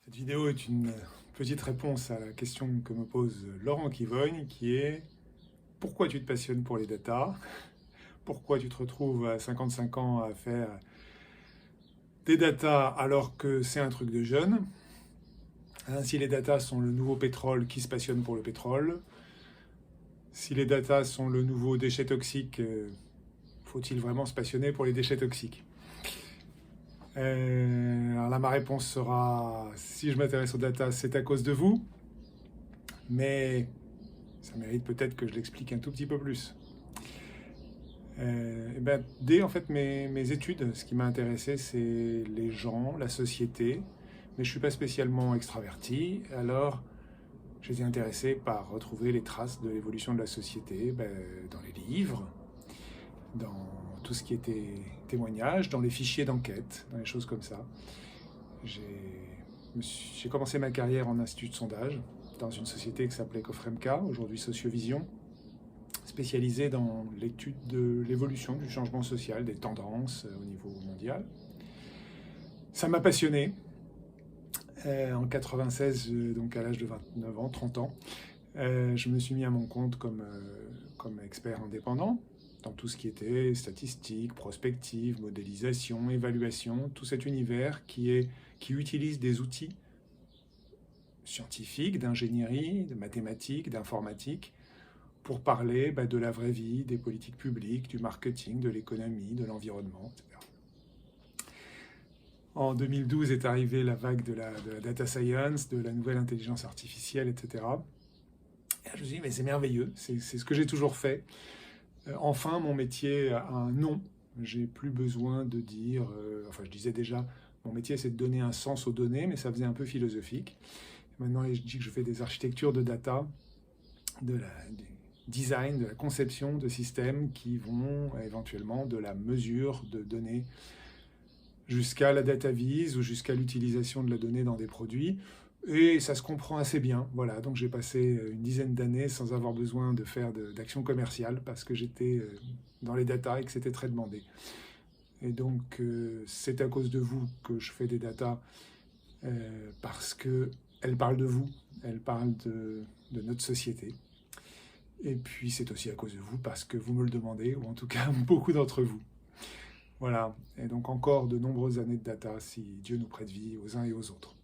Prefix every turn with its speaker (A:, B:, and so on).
A: Cette vidéo est une petite réponse à la question que me pose Laurent Kivogne, qui est: pourquoi tu te passionnes pour les data? Pourquoi tu te retrouves à 55 ans à faire des data alors que c'est un truc de jeune? Si les data sont le nouveau pétrole, qui se passionne pour le pétrole? Si les data sont le nouveau déchet toxique, faut-il vraiment se passionner pour les déchets toxiques? Alors là, ma réponse sera: si je m'intéresse aux data, c'est à cause de vous, mais ça mérite peut-être que je l'explique un tout petit peu plus. Dès en fait mes études, ce qui m'a intéressé, c'est les gens, la société, mais je ne suis pas spécialement extraverti, alors j'étais intéressé par retrouver les traces de l'évolution de la société dans les livres, dans tout ce qui était témoignages, dans les fichiers d'enquête, dans les choses comme ça. J'ai commencé ma carrière en institut de sondage dans une société qui s'appelait Cofremca, aujourd'hui Sociovision, spécialisée dans l'étude de l'évolution du changement social, des tendances au niveau mondial. Ça m'a passionné. En 96, donc à l'âge de 29 ans, 30 ans, je me suis mis à mon compte comme expert indépendant dans tout ce qui était statistique, prospective, modélisation, évaluation, tout cet univers qui utilise des outils scientifiques, d'ingénierie, de mathématiques, d'informatique, pour parler de la vraie vie, des politiques publiques, du marketing, de l'économie, de l'environnement, etc. En 2012 est arrivée la vague de la data science, de la nouvelle intelligence artificielle, etc. Et je me suis dit, mais c'est merveilleux, c'est ce que j'ai toujours fait. Enfin, mon métier a un nom. J'ai plus besoin de dire... je disais déjà, mon métier, c'est de donner un sens aux données, mais ça faisait un peu philosophique. Maintenant, je dis que je fais des architectures de data, du design, de la conception de systèmes qui vont éventuellement de la mesure de données jusqu'à la data vise ou jusqu'à l'utilisation de la donnée dans des produits. Et ça se comprend assez bien. Voilà, donc j'ai passé une dizaine d'années sans avoir besoin de faire d'action commerciale parce que j'étais dans les data et que c'était très demandé. Et donc c'est à cause de vous que je fais des data parce qu'elles parlent de vous, elles parlent de notre société. Et puis c'est aussi à cause de vous parce que vous me le demandez, ou en tout cas beaucoup d'entre vous. Voilà, et donc encore de nombreuses années de data si Dieu nous prête vie aux uns et aux autres.